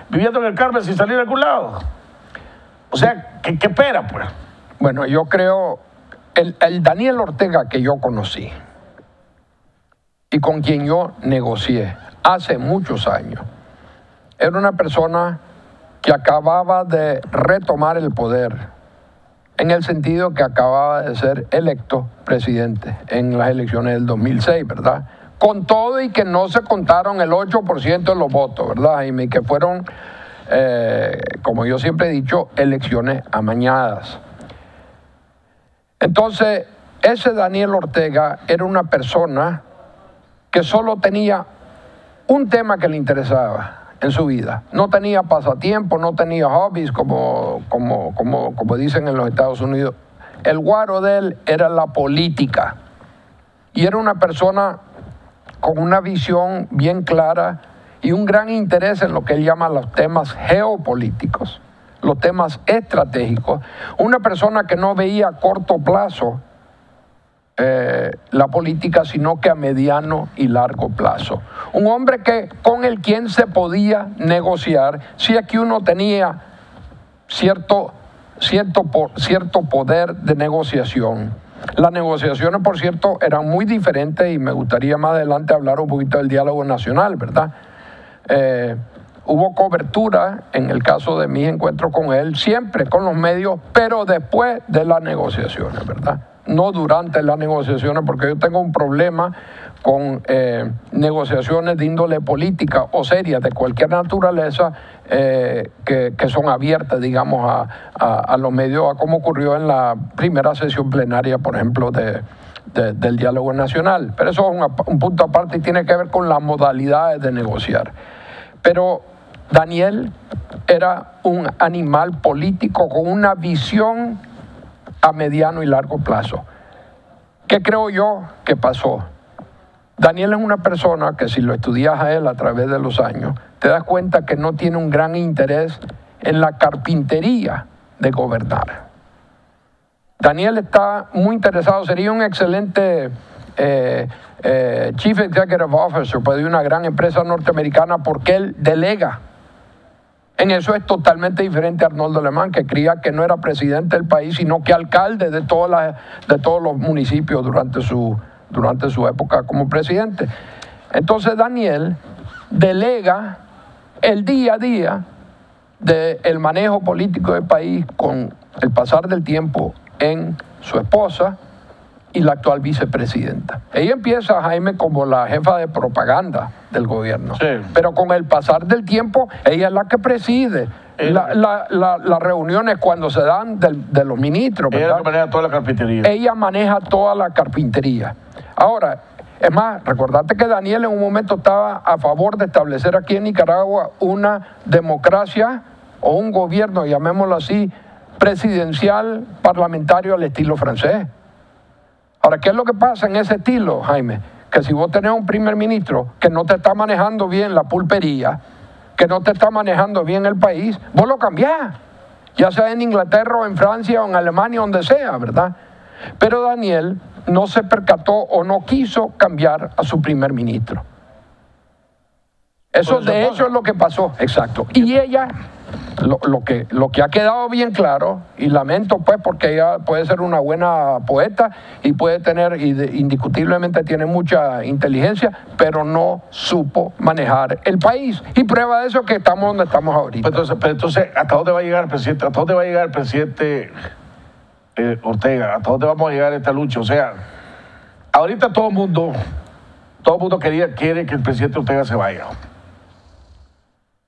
viviendo en el Carmen sin salir a algún lado. O sea, ¿qué espera, pues? Bueno, yo creo, el Daniel Ortega que yo conocí y con quien yo negocié hace muchos años, era una persona que acababa de retomar el poder, en el sentido que acababa de ser electo presidente en las elecciones del 2006, ¿verdad? Con todo y que no se contaron el 8% de los votos, ¿verdad, Jaime? Y que fueron, como yo siempre he dicho, elecciones amañadas. Entonces, ese Daniel Ortega era una persona que solo tenía un tema que le interesaba en su vida. No tenía pasatiempo, no tenía hobbies, como dicen en los Estados Unidos. El guaro de él era la política. Y era una persona con una visión bien clara y un gran interés en lo que él llama los temas geopolíticos, los temas estratégicos. Una persona que no veía a corto plazo la política, sino que a mediano y largo plazo. Un hombre con el quien se podía negociar si aquí uno tenía cierto poder de negociación. Las negociaciones, por cierto, eran muy diferentes y me gustaría más adelante hablar un poquito del diálogo nacional, ¿verdad? hubo cobertura en el caso de mis encuentros con él, siempre con los medios, pero después de las negociaciones, ¿verdad? No durante las negociaciones, porque yo tengo un problema con negociaciones de índole política o serias de cualquier naturaleza que son abiertas, digamos, a los medios, a como ocurrió en la primera sesión plenaria, por ejemplo, del diálogo nacional. Pero eso es un punto aparte y tiene que ver con las modalidades de negociar. Pero Daniel era un animal político con una visión a mediano y largo plazo. ¿Qué creo yo que pasó? Daniel es una persona que, si lo estudias a él a través de los años, te das cuenta que no tiene un gran interés en la carpintería de gobernar. Daniel está muy interesado, sería un excelente Chief Executive Officer de una gran empresa norteamericana, porque él delega. En eso es totalmente diferente a Arnoldo Alemán, que creía que no era presidente del país, sino que alcalde de todos los municipios durante su época como presidente. Entonces Daniel delega el día a día del manejo político del país con el pasar del tiempo en su esposa y la actual vicepresidenta. Ella empieza, Jaime, como la jefa de propaganda del gobierno, sí, pero con el pasar del tiempo ella es la que preside las reuniones cuando se dan de los ministros, ¿verdad? Ella maneja toda la carpintería. Ella maneja toda la carpintería. Ahora, es más, recordate que Daniel en un momento estaba a favor de establecer aquí en Nicaragua una democracia o un gobierno, llamémoslo así, presidencial parlamentario al estilo francés. Ahora, ¿qué es lo que pasa en ese estilo, Jaime? Que si vos tenés un primer ministro que no te está manejando bien la pulpería, que no te está manejando bien el país, vos lo cambiás, ya sea en Inglaterra o en Francia o en Alemania, donde sea, ¿verdad? Pero Daniel no se percató o no quiso cambiar a su primer ministro. Eso de hecho es lo que pasó, exacto. Y ella, lo que ha quedado bien claro, y lamento pues porque ella puede ser una buena poeta y puede tener, indiscutiblemente tiene mucha inteligencia, pero no supo manejar el país. Y prueba de eso es que estamos donde estamos ahorita. Pero entonces, ¿hasta dónde va a llegar el presidente? ¿Hasta dónde va a llegar el presidente Ortega? ¿Hasta dónde vamos a llegar esta lucha? O sea, ahorita todo el mundo quiere que el presidente Ortega se vaya.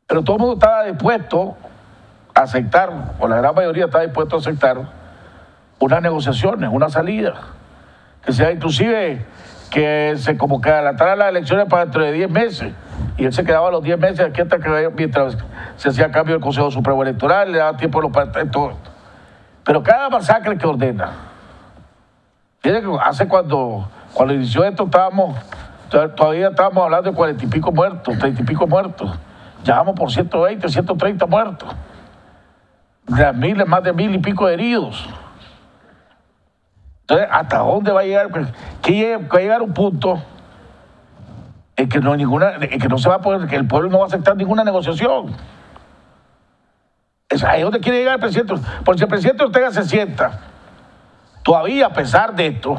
Pero todo el mundo estaba dispuesto a aceptar, o la gran mayoría estaba dispuesto a aceptar unas negociaciones, una salida, que sea inclusive que se convocara las elecciones para dentro de 10 meses, y él se quedaba los 10 meses aquí hasta que mientras se hacía cambio del Consejo Supremo Electoral, le daba tiempo a los partidos, todo. Pero cada masacre que ordena, fíjate que hace cuando inició esto todavía estábamos hablando de 40 y pico muertos, 30 y pico muertos. Ya vamos por 120, 130 muertos. Más de 1000 y pico heridos. Entonces, ¿hasta dónde va a llegar? Que va a llegar un punto en que no se va a poder, que el pueblo no va a aceptar ninguna negociación. Es ahí donde quiere llegar el presidente. Porque si el presidente Ortega se sienta, todavía a pesar de esto,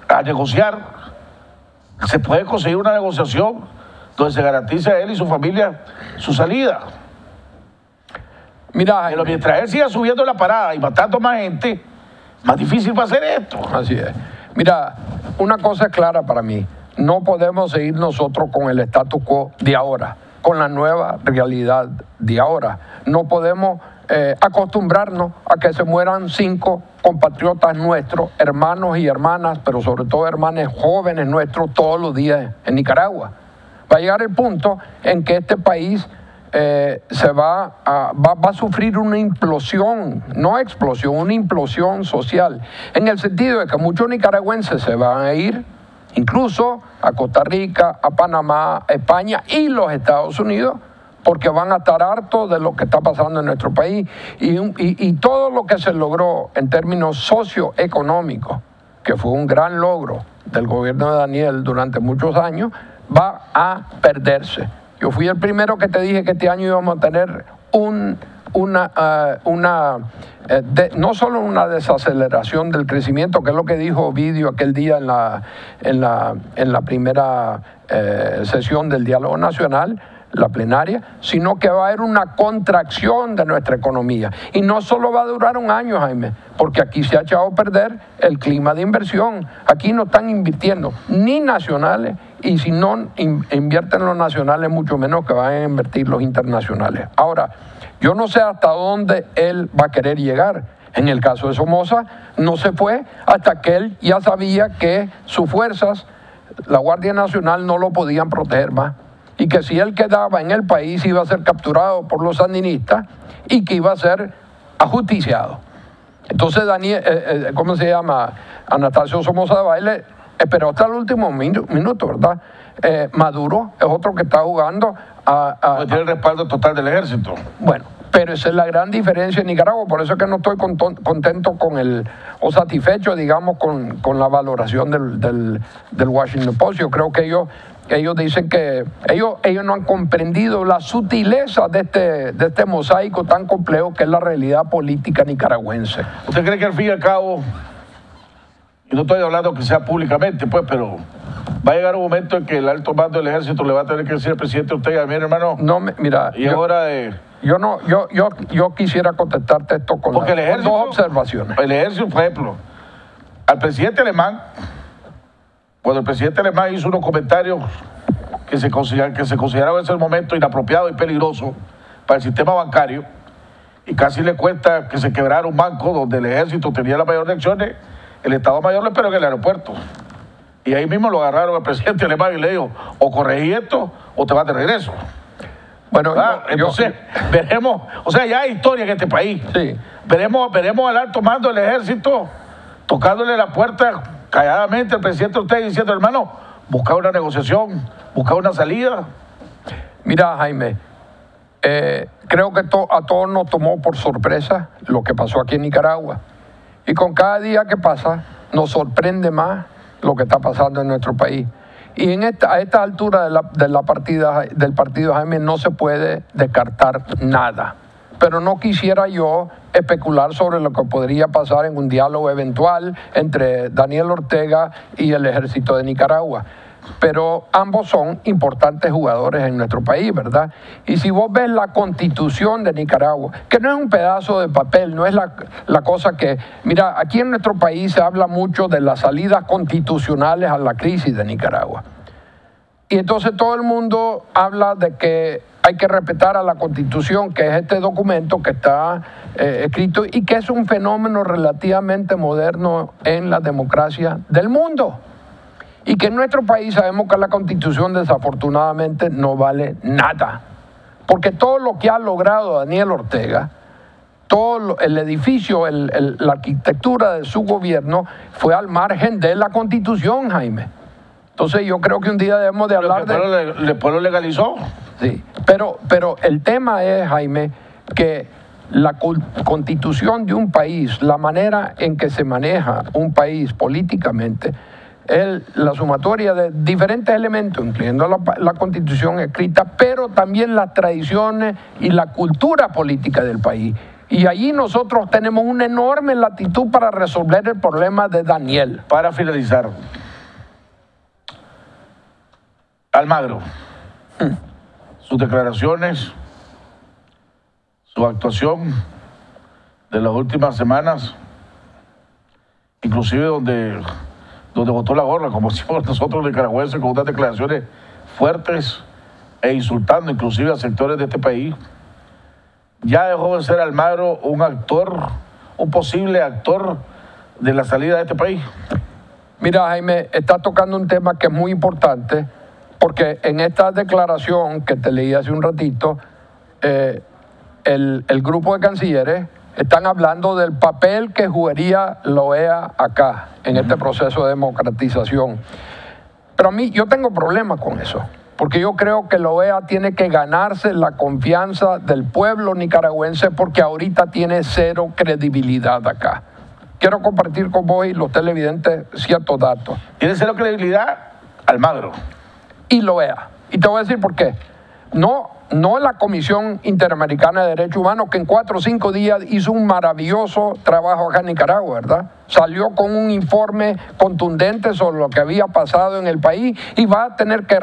a negociar, se puede conseguir una negociación donde se garantice a él y su familia su salida. Mira, pero mientras él siga subiendo la parada y matando más gente, más difícil va a ser esto. Así es. Mira, una cosa es clara para mí. No podemos seguir nosotros con el status quo de ahora, con la nueva realidad de ahora. No podemos acostumbrarnos a que se mueran 5 compatriotas nuestros, hermanos y hermanas, pero sobre todo hermanos jóvenes nuestros, todos los días en Nicaragua. Va a llegar el punto en que este país va a sufrir una implosión, no explosión, una implosión social, en el sentido de que muchos nicaragüenses se van a ir, incluso a Costa Rica, a Panamá, a España y los Estados Unidos, porque van a estar hartos de lo que está pasando en nuestro país. Y todo lo que se logró en términos socioeconómicos, que fue un gran logro del gobierno de Daniel durante muchos años, va a perderse. Yo fui el primero que te dije que este año íbamos a tener un no solo una desaceleración del crecimiento, que es lo que dijo Ovidio aquel día en la primera sesión del Diálogo Nacional, la plenaria, sino que va a haber una contracción de nuestra economía. Y no solo va a durar un año, Jaime, porque aquí se ha echado a perder el clima de inversión. Aquí no están invirtiendo ni nacionales, y si no invierten los nacionales, mucho menos que van a invertir los internacionales. Ahora, yo no sé hasta dónde él va a querer llegar. En el caso de Somoza, no se fue hasta que él ya sabía que sus fuerzas, la Guardia Nacional, no lo podían proteger más. Y que si él quedaba en el país iba a ser capturado por los sandinistas y que iba a ser ajusticiado. Entonces ¿cómo se llama? Anastasio Somoza Debayle esperó hasta el último minuto, ¿verdad? Maduro es otro que está jugando tiene el respaldo total del ejército. Bueno, pero esa es la gran diferencia en Nicaragua, por eso es que no estoy contento o satisfecho, digamos, con la valoración del Washington Post. Yo creo que ellos dicen que ellos no han comprendido la sutileza de este mosaico tan complejo que es la realidad política nicaragüense. ¿Usted cree que al fin y al cabo, y no estoy hablando que sea públicamente, pues, pero va a llegar un momento en que el alto mando del ejército le va a tener que decir al presidente Ortega, mire, hermano, no, mira, y es hora de... Yo quisiera contestarte esto con dos observaciones. El ejército, por ejemplo, al presidente alemán, cuando el presidente alemán hizo unos comentarios que se consideraban en ese momento inapropiados y peligrosos para el sistema bancario, y casi le cuesta que se quebrara un banco donde el ejército tenía la mayor de acciones, el Estado Mayor lo esperó en el aeropuerto. Y ahí mismo lo agarraron al presidente alemán y le dijo, o corregí esto o te vas de regreso. Bueno, entonces, veremos, o sea, ya hay historia en este país. Sí. Veremos al alto mando del ejército tocándole la puerta calladamente al presidente Ortega diciendo, hermano, busca una negociación, busca una salida. Mira, Jaime, creo que a todos nos tomó por sorpresa lo que pasó aquí en Nicaragua. Y con cada día que pasa, nos sorprende más lo que está pasando en nuestro país. Y a esta altura del partido, Jaime, no se puede descartar nada. Pero no quisiera yo especular sobre lo que podría pasar en un diálogo eventual entre Daniel Ortega y el ejército de Nicaragua. Pero ambos son importantes jugadores en nuestro país, ¿verdad? Y si vos ves la Constitución de Nicaragua, que no es un pedazo de papel, no es la cosa que... Mira, aquí en nuestro país se habla mucho de las salidas constitucionales a la crisis de Nicaragua. Y entonces todo el mundo habla de que hay que respetar a la Constitución, que es este documento que está escrito y que es un fenómeno relativamente moderno en la democracia del mundo. Y que en nuestro país sabemos que la Constitución desafortunadamente no vale nada. Porque todo lo que ha logrado Daniel Ortega, todo el edificio, la arquitectura de su gobierno fue al margen de la Constitución, Jaime. Entonces yo creo que un día debemos de hablar de... Después lo legalizó. Sí, pero el tema es, Jaime, que la Constitución de un país, la manera en que se maneja un país políticamente, es la sumatoria de diferentes elementos, incluyendo la Constitución escrita, pero también las tradiciones y la cultura política del país. Y allí nosotros tenemos una enorme latitud para resolver el problema de Daniel. Para finalizar, Almagro, sus declaraciones, su actuación de las últimas semanas, inclusive donde botó la gorra, como decimos nosotros nicaragüenses, con unas declaraciones fuertes e insultando inclusive a sectores de este país, ya dejó de ser Almagro un posible actor de la salida de este país. Mira, Jaime, está tocando un tema que es muy importante, porque en esta declaración que te leí hace un ratito, el grupo de cancilleres están hablando del papel que jugaría la OEA acá, en este proceso de democratización. Pero a mí, yo tengo problemas con eso, porque yo creo que la OEA tiene que ganarse la confianza del pueblo nicaragüense, porque ahorita tiene cero credibilidad acá. Quiero compartir con vos y los televidentes ciertos datos. ¿Tiene cero credibilidad? Almagro. Y la OEA. Y te voy a decir por qué. No la Comisión Interamericana de Derechos Humanos, que en 4 o 5 días hizo un maravilloso trabajo acá en Nicaragua, ¿verdad? Salió con un informe contundente sobre lo que había pasado en el país y va a tener que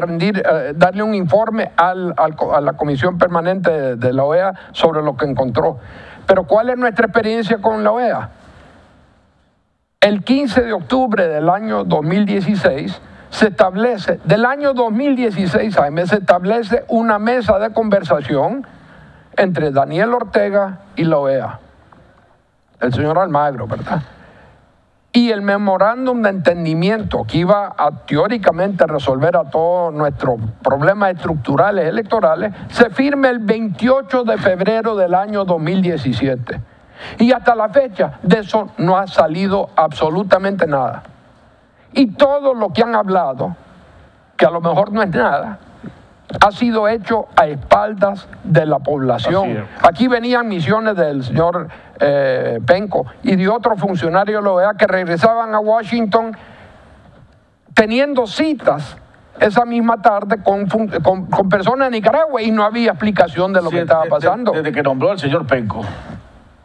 darle un informe a la Comisión Permanente de la OEA sobre lo que encontró. Pero ¿cuál es nuestra experiencia con la OEA? El 15 de octubre del año 2016, del año 2016, Jaime, se establece una mesa de conversación entre Daniel Ortega y la OEA, el señor Almagro, ¿verdad? Y el memorándum de entendimiento que iba a teóricamente resolver a todos nuestros problemas estructurales electorales, se firma el 28 de febrero del año 2017. Y hasta la fecha de eso no ha salido absolutamente nada. Y todo lo que han hablado, que a lo mejor no es nada, ha sido hecho a espaldas de la población. Aquí venían misiones del señor Penco y de otros funcionarios de la OEA que regresaban a Washington teniendo citas esa misma tarde con personas de Nicaragua y no había explicación de lo que estaba pasando. Desde que nombró al señor Penco,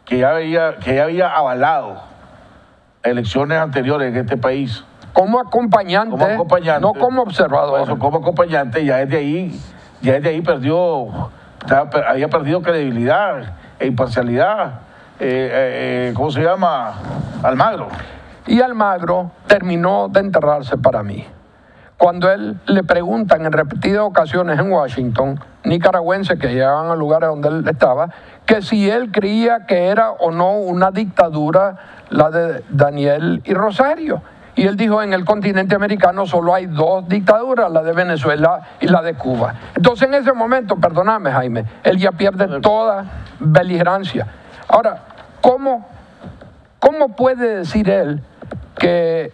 que ya había avalado elecciones anteriores en este país, como acompañante, no como observador. Eso, como acompañante, ya desde ahí había perdido credibilidad e imparcialidad. ¿Cómo se llama? Almagro. Y Almagro terminó de enterrarse para mí. Cuando él le preguntan en repetidas ocasiones en Washington, nicaragüenses que llegaban a lugares donde él estaba, que si él creía que era o no una dictadura la de Daniel y Rosario. Y él dijo, en el continente americano solo hay 2 dictaduras, la de Venezuela y la de Cuba. Entonces en ese momento, perdóname Jaime, él ya pierde toda beligerancia. Ahora, ¿cómo puede decir él que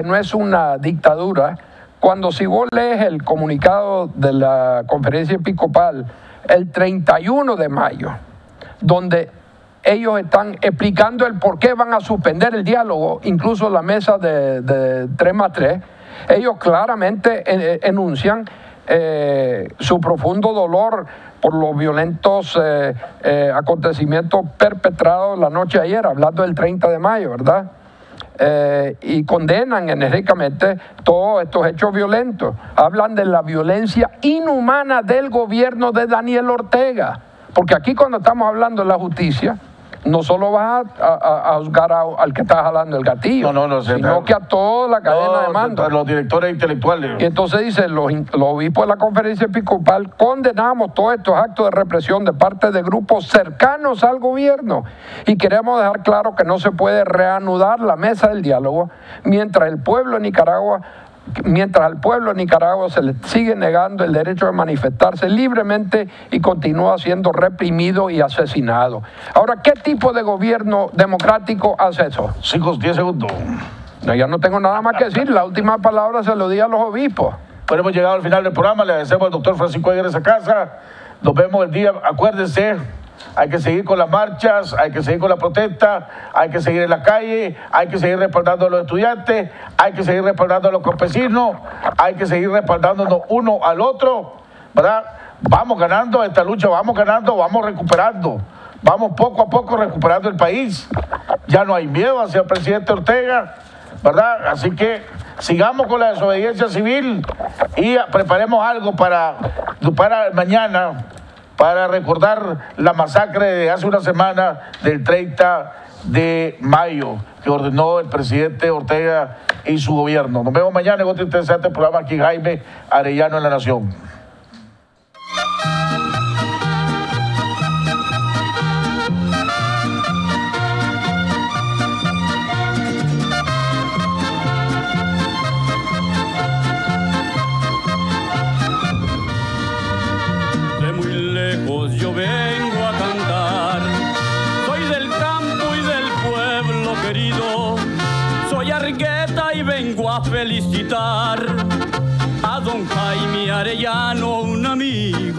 no es una dictadura cuando, si vos lees el comunicado de la conferencia episcopal el 31 de mayo, donde ellos están explicando el por qué van a suspender el diálogo, incluso la mesa de 3+3, ellos claramente enuncian su profundo dolor por los violentos acontecimientos perpetrados la noche de ayer, hablando del 30 de mayo, ¿verdad? Y condenan enérgicamente todos estos hechos violentos. Hablan de la violencia inhumana del gobierno de Daniel Ortega, porque aquí cuando estamos hablando de la justicia, no solo vas a juzgar al que está jalando el gatillo, sino que a toda la cadena de mando. A los directores intelectuales. Y entonces dice, los obispos de la conferencia episcopal condenamos todos estos actos de represión de parte de grupos cercanos al gobierno y queremos dejar claro que no se puede reanudar la mesa del diálogo mientras al pueblo de Nicaragua se le sigue negando el derecho de manifestarse libremente y continúa siendo reprimido y asesinado. Ahora, ¿qué tipo de gobierno democrático hace eso? 10 segundos. No, ya no tengo nada más que decir. La última palabra se lo di a los obispos. Bueno, hemos llegado al final del programa. Le agradecemos al doctor Francisco Aguirre esa casa. Nos vemos el día. Acuérdense, hay que seguir con las marchas, hay que seguir con la protesta, hay que seguir en la calle, hay que seguir respaldando a los estudiantes, hay que seguir respaldando a los campesinos, hay que seguir respaldándonos uno al otro, ¿verdad? Vamos ganando esta lucha, vamos ganando, vamos recuperando, vamos poco a poco recuperando el país. Ya no hay miedo hacia el presidente Ortega, ¿verdad? Así que sigamos con la desobediencia civil y preparemos algo para mañana, para recordar la masacre de hace una semana del 30 de mayo que ordenó el presidente Ortega y su gobierno. Nos vemos mañana en otro interesante programa aquí, Jaime Arellano en La Nación. Yo vengo a cantar, soy del campo y del pueblo querido, soy Argueta y vengo a felicitar a don Jaime Arellano, un amigo.